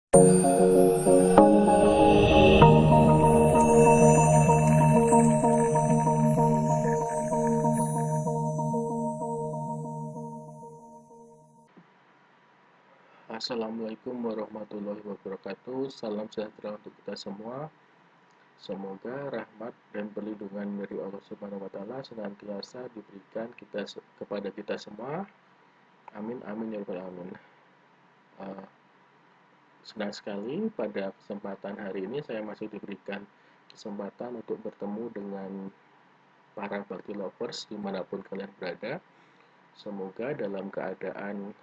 Assalamualaikum warahmatullahi wabarakatuh. Salam sejahtera untuk kita semua. Semoga rahmat dan perlindungan dari Allah Subhanahu wa taala senantiasa diberikan kepada kita semua. Amin amin ya rabbal alamin. Uh, Senang sekali pada kesempatan hari ini saya masih diberikan kesempatan untuk bertemu dengan para bakti lovers dimanapun kalian berada. Semoga dalam keadaan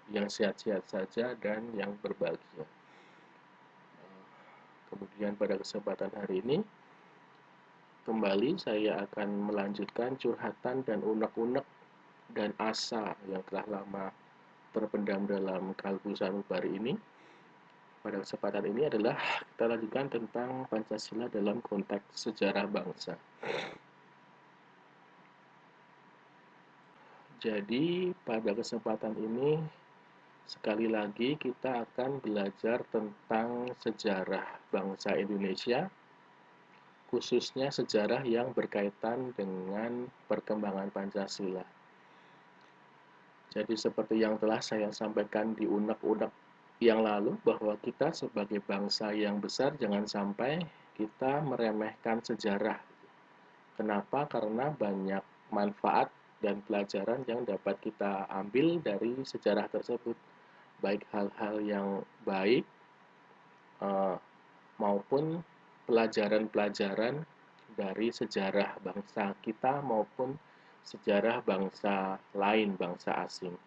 yang sehat-sehat saja dan yang berbahagia. Kemudian pada kesempatan hari ini kembali saya akan melanjutkan curhatan dan unek-unek dan asa yang telah lama terpendam dalam kalbu sanubari ini. Pada kesempatan ini adalah kita lanjutkan tentang Pancasila dalam konteks sejarah bangsa. Jadi pada kesempatan ini sekali lagi kita akan belajar tentang sejarah bangsa Indonesia, khususnya sejarah yang berkaitan dengan perkembangan Pancasila. Jadi seperti yang telah saya sampaikan di unek-unek yang lalu, bahwa kita sebagai bangsa yang besar jangan sampai kita meremehkan sejarah. Kenapa? Karena banyak manfaat dan pelajaran yang dapat kita ambil dari sejarah tersebut, baik hal-hal yang baik maupun pelajaran-pelajaran dari sejarah bangsa kita maupun sejarah bangsa lain, bangsa asing,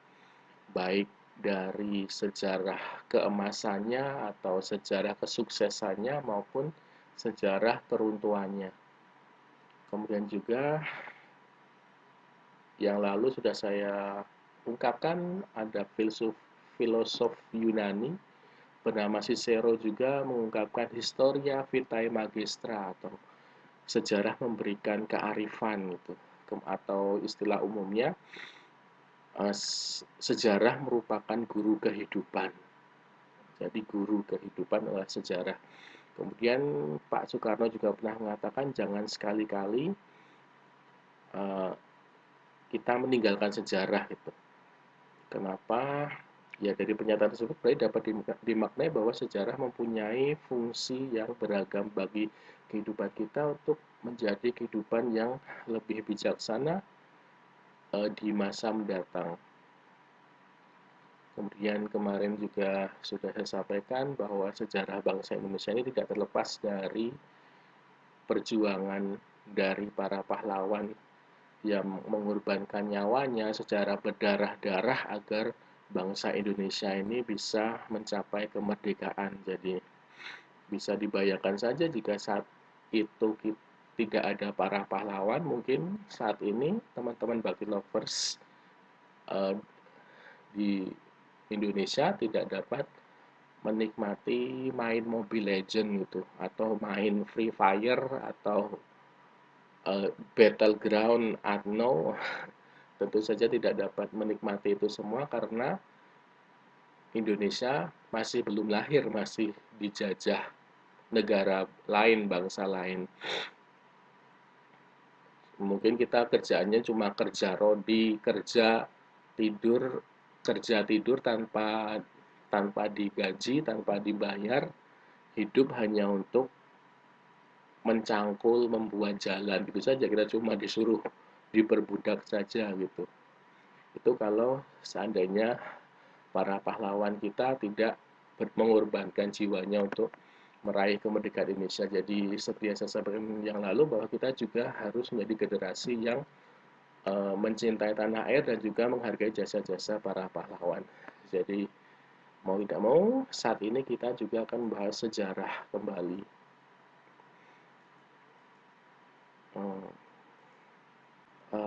baik dari sejarah keemasannya atau sejarah kesuksesannya maupun sejarah keruntuhannya. Kemudian juga yang lalu sudah saya ungkapkan, ada filosof Yunani bernama Cicero juga mengungkapkan Historia Vitae Magistra atau sejarah memberikan kearifan gitu, atau istilah umumnya sejarah merupakan guru kehidupan. Jadi guru kehidupan adalah sejarah. Kemudian Pak Soekarno juga pernah mengatakan jangan sekali-kali kita meninggalkan sejarah gitu. Kenapa? Ya dari pernyataan tersebut berarti dapat dimaknai bahwa sejarah mempunyai fungsi yang beragam bagi kehidupan kita untuk menjadi kehidupan yang lebih bijaksana di masa mendatang. Kemudian kemarin juga sudah saya sampaikan bahwa sejarah bangsa Indonesia ini tidak terlepas dari perjuangan dari para pahlawan yang mengorbankan nyawanya secara berdarah-darah agar bangsa Indonesia ini bisa mencapai kemerdekaan. Jadi bisa dibayangkan saja jika saat itu tidak ada para pahlawan, mungkin saat ini teman-teman Bakti Lovers di Indonesia tidak dapat menikmati main Mobile Legend gitu, atau main Free Fire, atau Battleground Unknown. Tentu saja tidak dapat menikmati itu semua karena Indonesia masih belum lahir, masih dijajah negara lain, bangsa lain. Mungkin kita kerjaannya cuma kerja rodi, kerja tidur tanpa digaji, tanpa dibayar, hidup hanya untuk mencangkul, membuat jalan gitu saja. Kita cuma disuruh diperbudak saja gitu. Itu kalau seandainya para pahlawan kita tidak mengorbankan jiwanya untuk meraih kemerdekaan Indonesia. Jadi seperti yang saya sampaikan yang lalu, bahwa kita juga harus menjadi generasi yang mencintai tanah air dan juga menghargai jasa-jasa para pahlawan. Jadi mau tidak mau saat ini kita juga akan membahas sejarah kembali.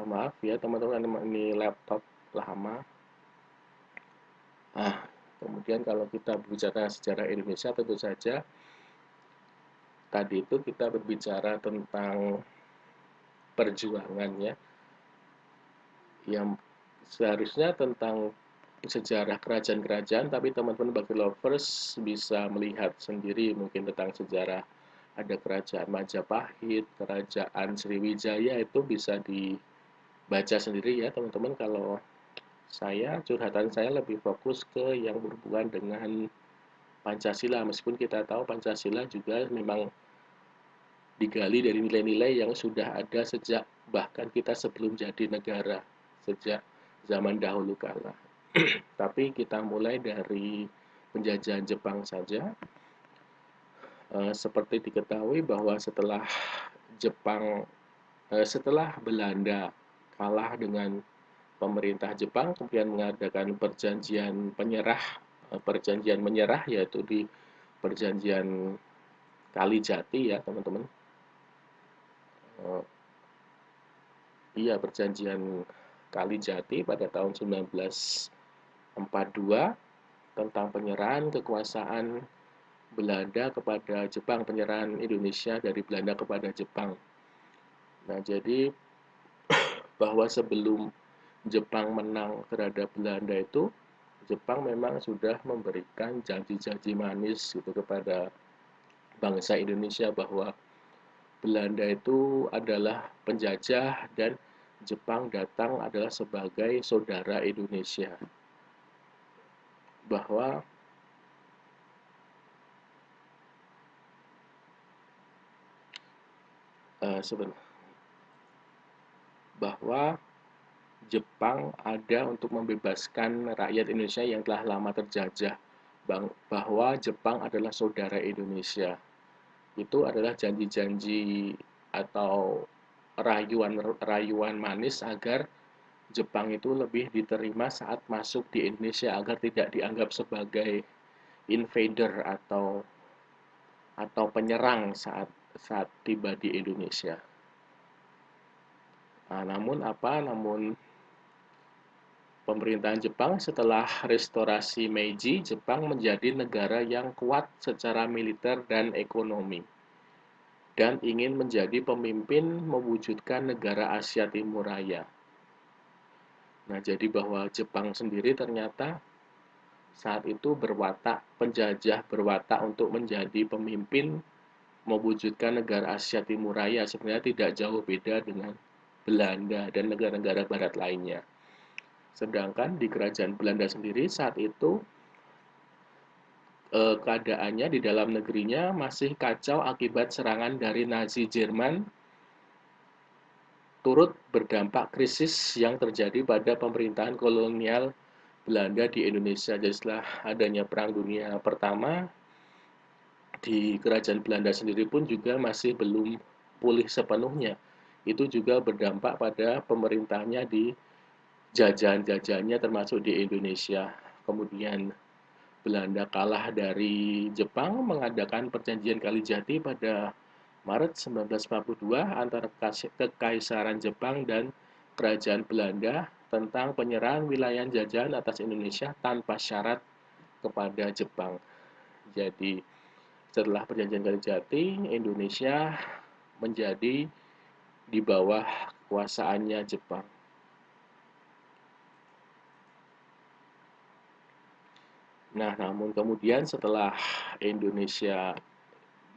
Maaf ya teman-teman, ini laptop lama. Kemudian kalau kita berbicara sejarah Indonesia, tentu saja tadi itu kita berbicara tentang perjuangan ya, yang seharusnya tentang sejarah kerajaan-kerajaan, tapi teman-teman bagi lovers bisa melihat sendiri mungkin tentang sejarah ada kerajaan Majapahit, kerajaan Sriwijaya, itu bisa dibaca sendiri ya teman-teman. Kalau curhatan saya lebih fokus ke yang berhubungan dengan Pancasila, meskipun kita tahu Pancasila juga memang digali dari nilai-nilai yang sudah ada sejak bahkan kita sebelum jadi negara, sejak zaman dahulu kala. Tapi kita mulai dari penjajahan Jepang saja. Seperti diketahui bahwa Jepang, setelah Belanda kalah dengan pemerintah Jepang, kemudian mengadakan perjanjian menyerah, yaitu di perjanjian Kalijati ya teman-teman. Iya, perjanjian Kalijati pada tahun 1942 tentang penyerahan kekuasaan Belanda kepada Jepang, penyerahan Indonesia dari Belanda kepada Jepang. Nah, jadi bahwa sebelum Jepang menang terhadap Belanda itu, Jepang memang sudah memberikan janji-janji manis gitu kepada bangsa Indonesia bahwa Belanda itu adalah penjajah dan Jepang datang adalah sebagai saudara Indonesia. Bahwa bahwa Jepang ada untuk membebaskan rakyat Indonesia yang telah lama terjajah, bahwa Jepang adalah saudara Indonesia. Itu adalah janji-janji atau rayuan manis agar Jepang itu lebih diterima saat masuk di Indonesia, agar tidak dianggap sebagai invader atau penyerang saat tiba di Indonesia. Namun pemerintahan Jepang setelah restorasi Meiji, Jepang menjadi negara yang kuat secara militer dan ekonomi, dan ingin menjadi pemimpin mewujudkan negara Asia Timur Raya. Nah, jadi bahwa Jepang sendiri ternyata saat itu penjajah berwatak untuk menjadi pemimpin mewujudkan negara Asia Timur Raya, sebenarnya tidak jauh beda dengan Belanda dan negara-negara barat lainnya. Sedangkan di kerajaan Belanda sendiri saat itu keadaannya di dalam negerinya masih kacau akibat serangan dari Nazi Jerman, turut berdampak krisis yang terjadi pada pemerintahan kolonial Belanda di Indonesia. Jadi setelah adanya Perang Dunia Pertama, di kerajaan Belanda sendiri pun juga masih belum pulih sepenuhnya. Itu juga berdampak pada pemerintahnya di jajahan-jajahannya termasuk di Indonesia. Kemudian Belanda kalah dari Jepang, mengadakan perjanjian Kalijati pada Maret 1942 antara Kekaisaran Jepang dan Kerajaan Belanda tentang penyerahan wilayah jajahan atas Indonesia tanpa syarat kepada Jepang. Jadi setelah perjanjian Kalijati, Indonesia menjadi di bawah kekuasaannya Jepang. Nah, namun kemudian setelah Indonesia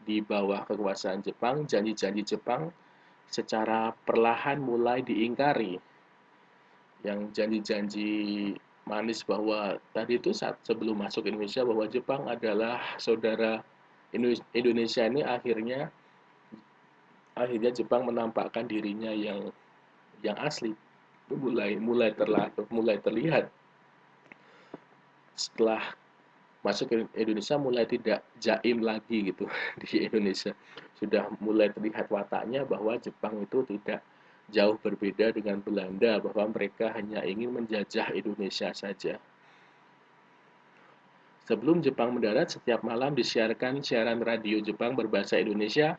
di bawah kekuasaan Jepang, janji-janji Jepang secara perlahan mulai diingkari. Yang janji-janji manis bahwa tadi itu saat sebelum masuk Indonesia bahwa Jepang adalah saudara Indonesia, ini akhirnya Jepang menampakkan dirinya yang asli. Itu mulai terlihat setelah masuk ke Indonesia, mulai tidak jaim lagi gitu di Indonesia. Sudah mulai terlihat wataknya bahwa Jepang itu tidak jauh berbeda dengan Belanda, bahwa mereka hanya ingin menjajah Indonesia saja. Sebelum Jepang mendarat, setiap malam disiarkan siaran radio Jepang berbahasa Indonesia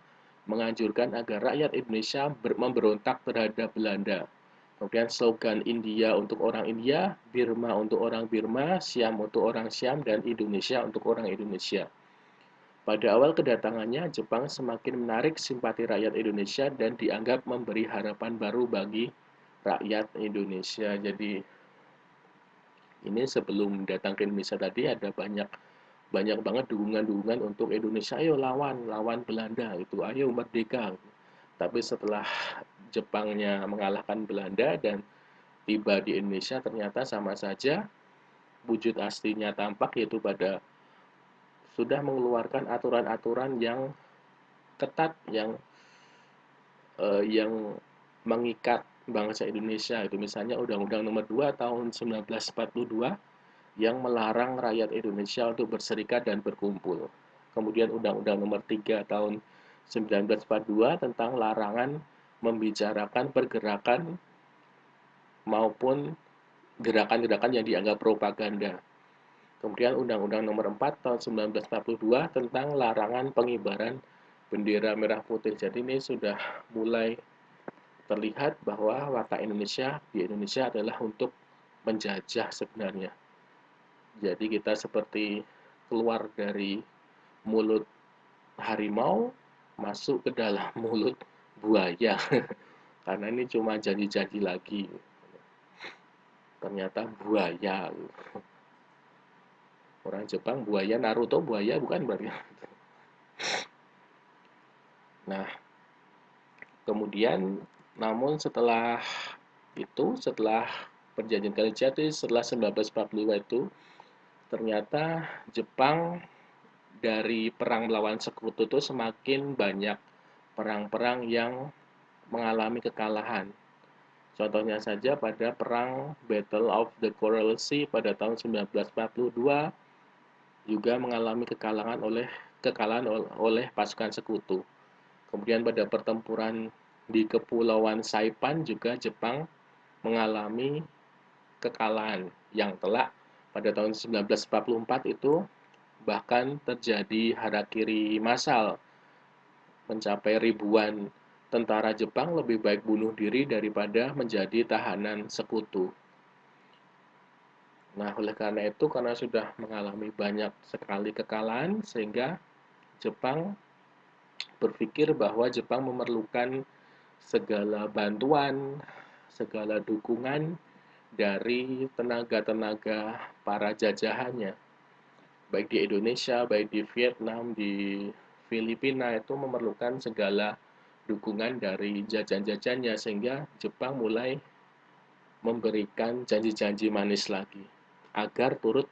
menganjurkan agar rakyat Indonesia memberontak terhadap Belanda. Kemudian slogan India untuk orang India, Birma untuk orang Birma, Siam untuk orang Siam, dan Indonesia untuk orang Indonesia. Pada awal kedatangannya, Jepang semakin menarik simpati rakyat Indonesia dan dianggap memberi harapan baru bagi rakyat Indonesia. Jadi Ini sebelum datang ke Indonesia tadi ada banyak banyak banget dukungan-dukungan untuk Indonesia, ayo lawan Belanda itu, ayo merdeka. Tapi setelah Jepangnya mengalahkan Belanda dan tiba di Indonesia, ternyata sama saja wujud aslinya tampak, yaitu pada sudah mengeluarkan aturan-aturan yang ketat, yang mengikat bangsa Indonesia. Itu misalnya Undang-Undang Nomor 2 tahun 1942 yang melarang rakyat Indonesia untuk berserikat dan berkumpul. Kemudian Undang-Undang Nomor 3 tahun 1942 tentang larangan membicarakan pergerakan maupun gerakan-gerakan yang dianggap propaganda. Kemudian Undang-Undang Nomor 4 tahun 1942 tentang larangan pengibaran bendera merah putih. Jadi ini sudah mulai terlihat bahwa watak Indonesia di Indonesia adalah untuk menjajah sebenarnya. Jadi kita seperti keluar dari mulut harimau masuk ke dalam mulut buaya. Karena ini cuma janji-janji lagi. Ternyata buaya. Orang Jepang buaya, Naruto buaya bukan berarti. Nah, kemudian namun setelah itu, setelah perjanjian Kaliningrad setelah 1945 itu, ternyata Jepang dari perang melawan sekutu itu semakin banyak perang-perang yang mengalami kekalahan. Contohnya saja pada perang Battle of the Coral Sea pada tahun 1942 juga mengalami kekalahan oleh pasukan sekutu. Kemudian pada pertempuran di Kepulauan Saipan juga Jepang mengalami kekalahan yang telak pada tahun 1944 itu, bahkan terjadi harakiri massal, mencapai ribuan tentara Jepang lebih baik bunuh diri daripada menjadi tahanan sekutu. Nah, oleh karena itu, karena sudah mengalami banyak sekali kekalahan, sehingga Jepang berpikir bahwa Jepang memerlukan segala bantuan, segala dukungan dari tenaga-tenaga para jajahannya. Baik di Indonesia, baik di Vietnam, di Filipina, itu memerlukan segala dukungan dari jajan-jajannya, sehingga Jepang mulai memberikan janji-janji manis lagi. Agar turut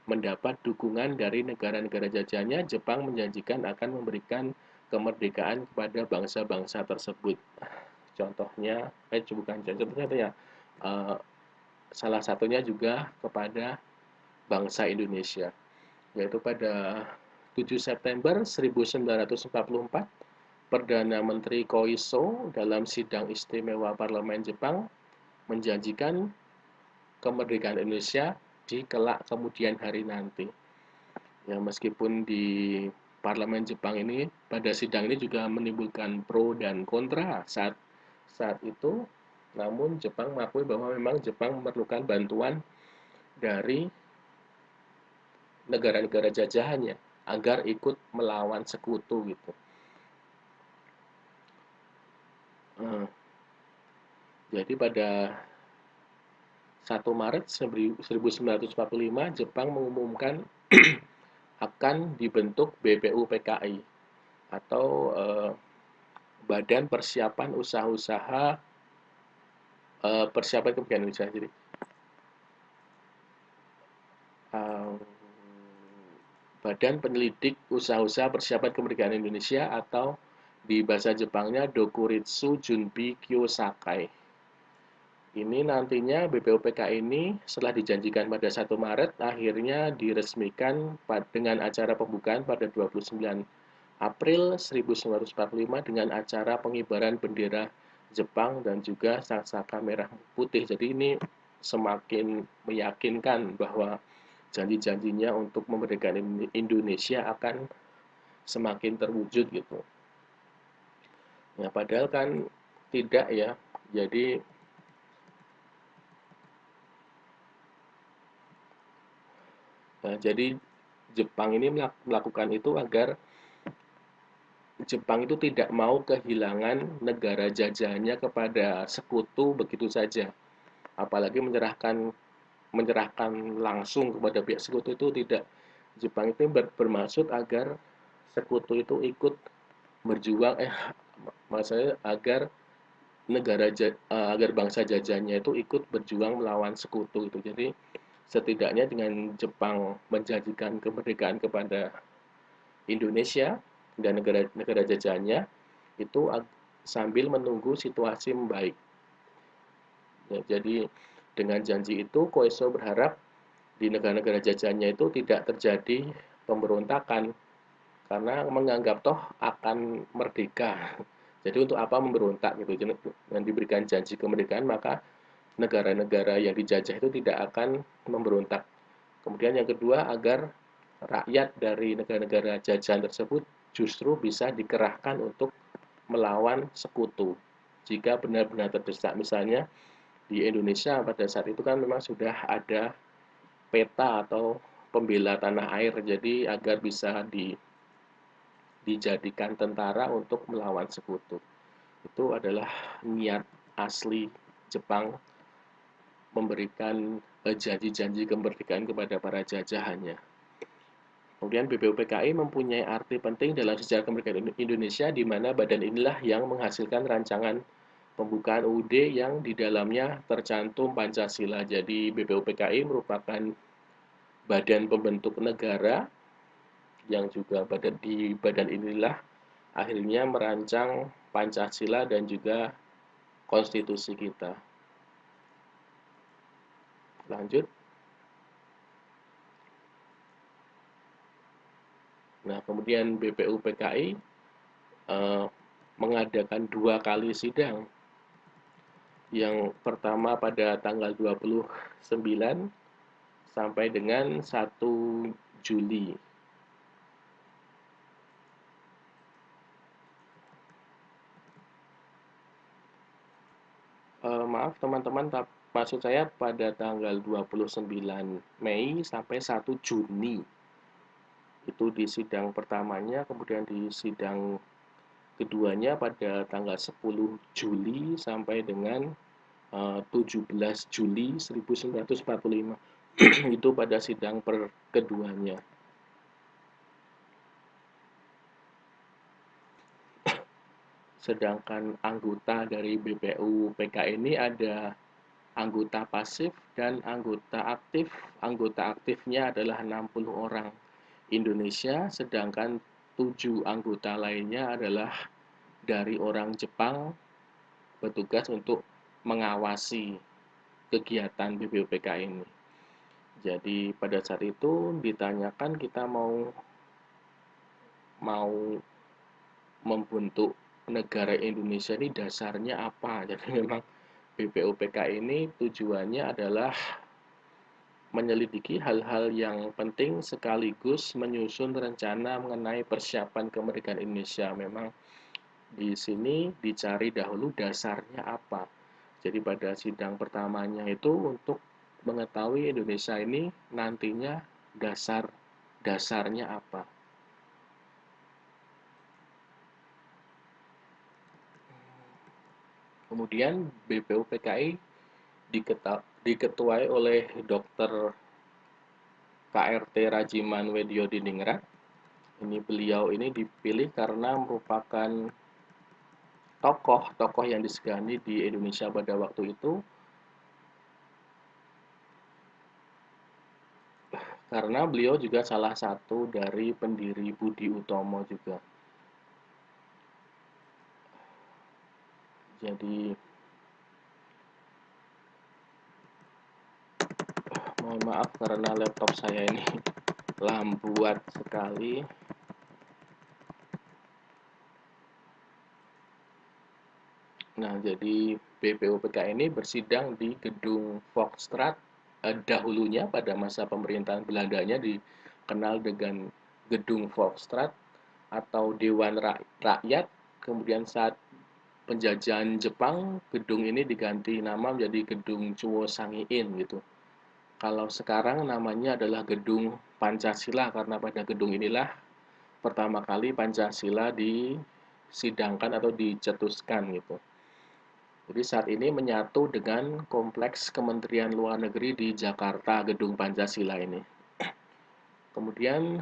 mendapat dukungan dari negara-negara jajahannya, Jepang menjanjikan akan memberikan kemerdekaan kepada bangsa-bangsa tersebut. Contohnya, bukan contohnya ya, salah satunya juga kepada bangsa Indonesia, yaitu pada 7 September 1944, Perdana Menteri Koiso dalam sidang istimewa Parlemen Jepang menjanjikan kemerdekaan Indonesia di kelak kemudian hari nanti. Ya, meskipun di Parlemen Jepang ini pada sidang ini juga menimbulkan pro dan kontra saat itu, namun Jepang mengakui bahwa memang Jepang memerlukan bantuan dari negara-negara jajahannya agar ikut melawan sekutu gitu. Jadi pada 1 Maret 1945 Jepang mengumumkan akan dibentuk BPUPKI atau Badan Persiapan Usaha-usaha Persiapan Kemerdekaan Indonesia. Jadi Badan Penyelidik Usaha-usaha Persiapan Kemerdekaan Indonesia, atau di bahasa Jepangnya Dokuritsu Junbi Kyosakai. Ini nantinya BPUPK ini setelah dijanjikan pada 1 Maret, akhirnya diresmikan dengan acara pembukaan pada 29 April 1945 dengan acara pengibaran bendera Jepang dan juga sangsaka merah putih. Jadi ini semakin meyakinkan bahwa janji-janjinya untuk memerdekakan Indonesia akan semakin terwujud gitu. Ya, padahal kan tidak ya. Jadi Jepang ini melakukan itu agar Jepang itu tidak mau kehilangan negara jajahannya kepada sekutu begitu saja. Apalagi menyerahkan menyerahkan langsung kepada pihak sekutu itu tidak. Jepang itu bermaksud agar sekutu itu ikut berjuang, maksudnya agar agar bangsa jajahnya itu ikut berjuang melawan sekutu itu. Jadi setidaknya dengan Jepang menjanjikan kemerdekaan kepada Indonesia dan negara-negara jajahnya itu sambil menunggu situasi membaik. Ya, jadi dengan janji itu Koiso berharap di negara-negara jajahnya itu tidak terjadi pemberontakan karena menganggap toh akan merdeka. Jadi untuk apa memberontak gitu? Dengan diberikan janji kemerdekaan maka negara-negara yang dijajah itu tidak akan memberontak. Kemudian yang kedua, agar rakyat dari negara-negara jajahan tersebut justru bisa dikerahkan untuk melawan sekutu. Jika benar-benar terdesak, misalnya di Indonesia pada saat itu kan memang sudah ada peta atau pembela tanah air, jadi agar bisa dijadikan tentara untuk melawan sekutu. Itu adalah niat asli Jepang memberikan janji-janji kemerdekaan kepada para jajahannya. Kemudian BPUPKI mempunyai arti penting dalam sejarah kemerdekaan Indonesia, di mana badan inilah yang menghasilkan rancangan pembukaan UUD yang di dalamnya tercantum Pancasila. Jadi BPUPKI merupakan badan pembentuk negara yang juga di badan inilah akhirnya merancang Pancasila dan juga konstitusi kita. Lanjut. Nah, kemudian BPUPKI mengadakan 2 kali sidang. Yang pertama pada tanggal 29 sampai dengan 1 Juli. Maaf teman-teman, maksud saya pada tanggal 29 Mei sampai 1 Juni. Itu di sidang pertamanya, kemudian di sidang keduanya pada tanggal 10 Juli sampai dengan 17 Juli 1945. Itu pada sidang keduanya. Sedangkan anggota dari BPUPKI ini ada anggota pasif dan anggota aktif. Anggota aktifnya adalah 60 orang Indonesia, sedangkan 7 anggota lainnya adalah dari orang Jepang, bertugas untuk mengawasi kegiatan BPUPKI ini. Jadi pada saat itu ditanyakan kita mau membentuk negara Indonesia ini dasarnya apa. Jadi memang BPUPKI ini tujuannya adalah menyelidiki hal-hal yang penting sekaligus menyusun rencana mengenai persiapan kemerdekaan Indonesia. Memang di sini dicari dahulu dasarnya apa. Jadi pada sidang pertamanya itu untuk mengetahui Indonesia ini nantinya dasarnya apa. Kemudian BPUPKI diketuai oleh Dr. KRT Rajiman Wedyodiningrat. Beliau ini dipilih karena merupakan tokoh yang disegani di Indonesia pada waktu itu, karena beliau juga salah satu dari pendiri Budi Utomo juga. Jadi mohon maaf karena laptop saya ini lambuat sekali. Nah, jadi BPUPKI ini bersidang di gedung Volksstraat. Dahulunya pada masa pemerintahan Belandanya dikenal dengan gedung Volksstraat atau Dewan Rakyat. Kemudian saat penjajahan Jepang, gedung ini diganti nama menjadi gedung Chuo Sangi-in gitu. Kalau sekarang namanya adalah gedung Pancasila karena pada gedung inilah pertama kali Pancasila disidangkan atau dicetuskan gitu. Jadi saat ini menyatu dengan kompleks Kementerian Luar Negeri di Jakarta, Gedung Pancasila ini. Kemudian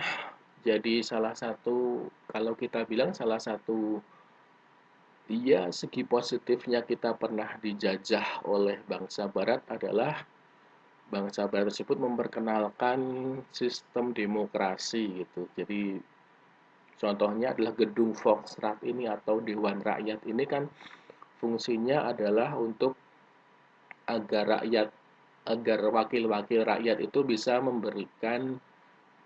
jadi salah satu, kalau kita bilang salah satu, ya segi positifnya kita pernah dijajah oleh bangsa Barat adalah bangsa Barat tersebut memperkenalkan sistem demokrasi gitu. Jadi contohnya adalah gedung Volksrat ini atau Dewan Rakyat ini kan fungsinya adalah untuk agar rakyat, agar wakil-wakil rakyat itu bisa memberikan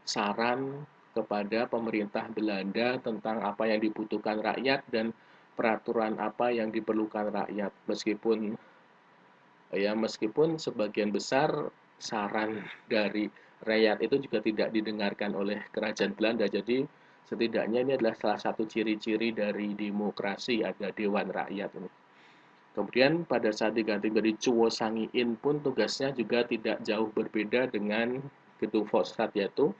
saran kepada pemerintah Belanda tentang apa yang dibutuhkan rakyat dan peraturan apa yang diperlukan rakyat. Meskipun sebagian besar saran dari rakyat itu juga tidak didengarkan oleh kerajaan Belanda. Jadi setidaknya ini adalah salah satu ciri-ciri dari demokrasi, ada Dewan Rakyat ini. Kemudian pada saat diganti dari Chuo Sangiin pun tugasnya juga tidak jauh berbeda dengan Gedung Volksrat, yaitu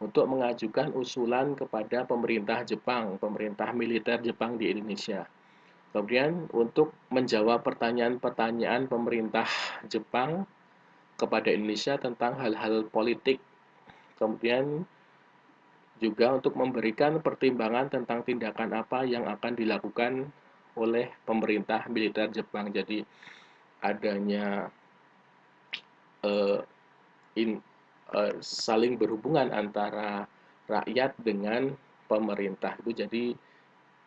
untuk mengajukan usulan kepada pemerintah Jepang, pemerintah militer Jepang di Indonesia. Kemudian untuk menjawab pertanyaan-pertanyaan pemerintah Jepang kepada Indonesia tentang hal-hal politik. Kemudian juga untuk memberikan pertimbangan tentang tindakan apa yang akan dilakukan oleh pemerintah militer Jepang. Jadi adanya eh, in, saling berhubungan antara rakyat dengan pemerintah itu jadi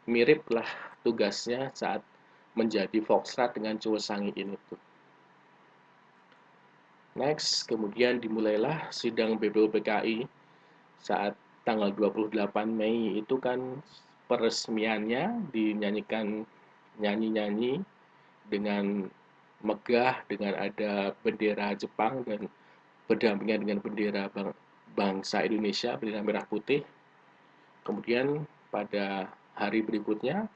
miriplah tugasnya saat menjadi Volksrat dengan Chuo Sangiin itu. Next, kemudian dimulailah sidang BPUPKI saat tanggal 28 Mei itu kan peresmiannya dinyanyikan nyanyi-nyanyi dengan megah dengan ada bendera Jepang dan berdampingan dengan bendera bangsa Indonesia, bendera merah putih. Kemudian pada hari berikutnya,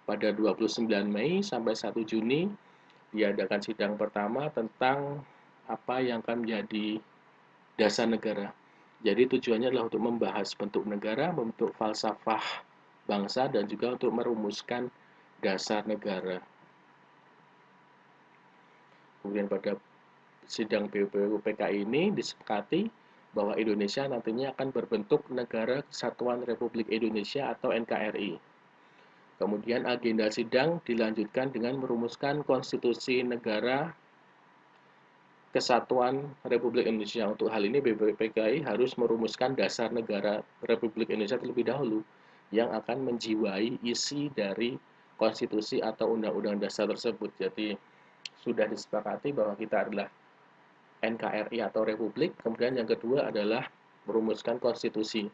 pada 29 Mei sampai 1 Juni, diadakan sidang pertama tentang apa yang akan menjadi dasar negara. Jadi tujuannya adalah untuk membahas bentuk negara, membentuk falsafah bangsa, dan juga untuk merumuskan dasar negara. Kemudian pada sidang BPUPKI ini disepakati bahwa Indonesia nantinya akan berbentuk Negara Kesatuan Republik Indonesia atau NKRI. Kemudian agenda sidang dilanjutkan dengan merumuskan konstitusi negara Kesatuan Republik Indonesia. Untuk hal ini BPUPKI harus merumuskan dasar negara Republik Indonesia terlebih dahulu yang akan menjiwai isi dari konstitusi atau undang-undang dasar tersebut. Jadi sudah disepakati bahwa kita adalah NKRI atau Republik, kemudian yang kedua adalah merumuskan konstitusi.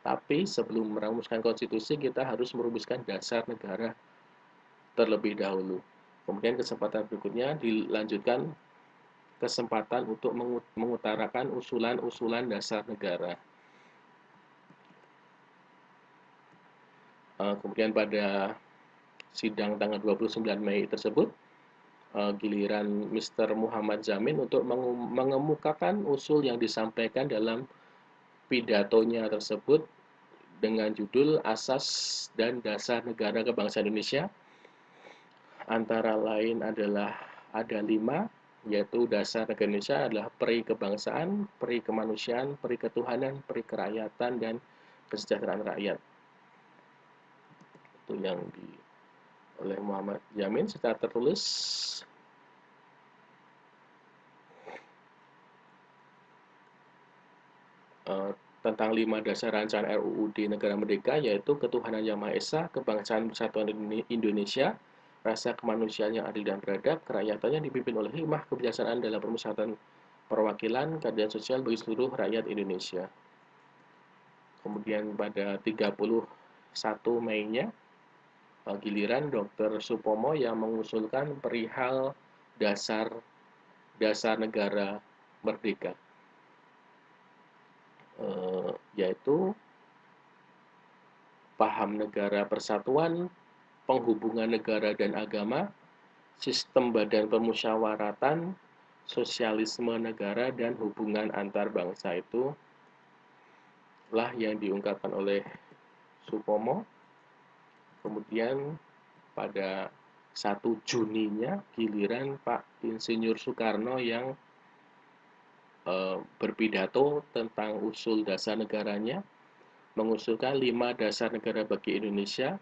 Tapi sebelum merumuskan konstitusi, kita harus merumuskan dasar negara terlebih dahulu. Kemudian kesempatan berikutnya dilanjutkan kesempatan untuk mengutarakan usulan-usulan dasar negara. Kemudian pada sidang tanggal 29 Mei tersebut, giliran Mr. Muhammad Jamin untuk mengemukakan usul yang disampaikan dalam pidatonya tersebut dengan judul Asas dan Dasar Negara Kebangsaan Indonesia. Antara lain adalah ada 5, yaitu dasar negara Indonesia adalah peri kebangsaan, peri kemanusiaan, peri ketuhanan, peri kerakyatan, dan kesejahteraan rakyat. Itu yang oleh Muhammad Jamin secara tertulis. Tentang 5 dasar rancangan RUU di negara merdeka, yaitu ketuhanan yang Maha Esa, kebangsaan persatuan Indonesia, rasa kemanusiaan yang adil dan beradab, kerakyatan yang dipimpin oleh hikmah kebijaksanaan dalam permusyawaratan perwakilan, keadilan sosial bagi seluruh rakyat Indonesia. Kemudian pada 31 Mei-nya, giliran Dr. Supomo yang mengusulkan perihal dasar negara merdeka. Yaitu paham negara persatuan, penghubungan negara dan agama, sistem badan permusyawaratan, sosialisme negara, dan hubungan antar bangsa. Itu lah yang diungkapkan oleh Supomo. Kemudian pada 1 Juninya giliran Pak Insinyur Soekarno yang berpidato tentang usul dasar negaranya, mengusulkan 5 dasar negara bagi Indonesia,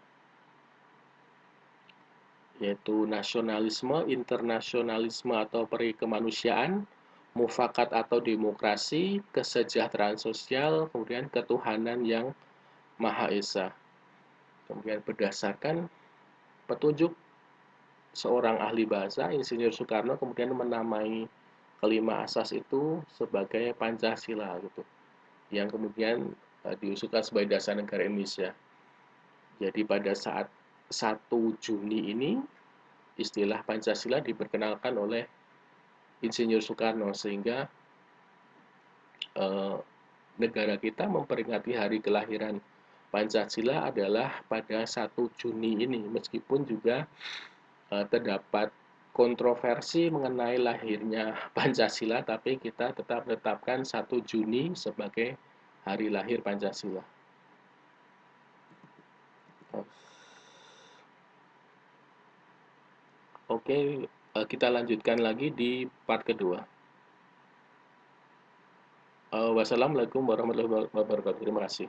yaitu nasionalisme, internasionalisme atau peri kemanusiaan, mufakat atau demokrasi, kesejahteraan sosial, kemudian ketuhanan yang Maha Esa. Kemudian berdasarkan petunjuk seorang ahli bahasa, Insinyur Soekarno kemudian menamai kelima asas itu sebagai Pancasila gitu, yang kemudian diusulkan sebagai dasar negara Indonesia. Jadi pada saat 1 Juni ini istilah Pancasila diperkenalkan oleh Insinyur Soekarno, sehingga negara kita memperingati hari kelahiran Pancasila adalah pada 1 Juni ini, meskipun juga terdapat kontroversi mengenai lahirnya Pancasila, tapi kita tetap menetapkan 1 Juni sebagai hari lahir Pancasila. Oke, kita lanjutkan lagi di part kedua. Wassalamualaikum warahmatullahi wabarakatuh. Terima kasih.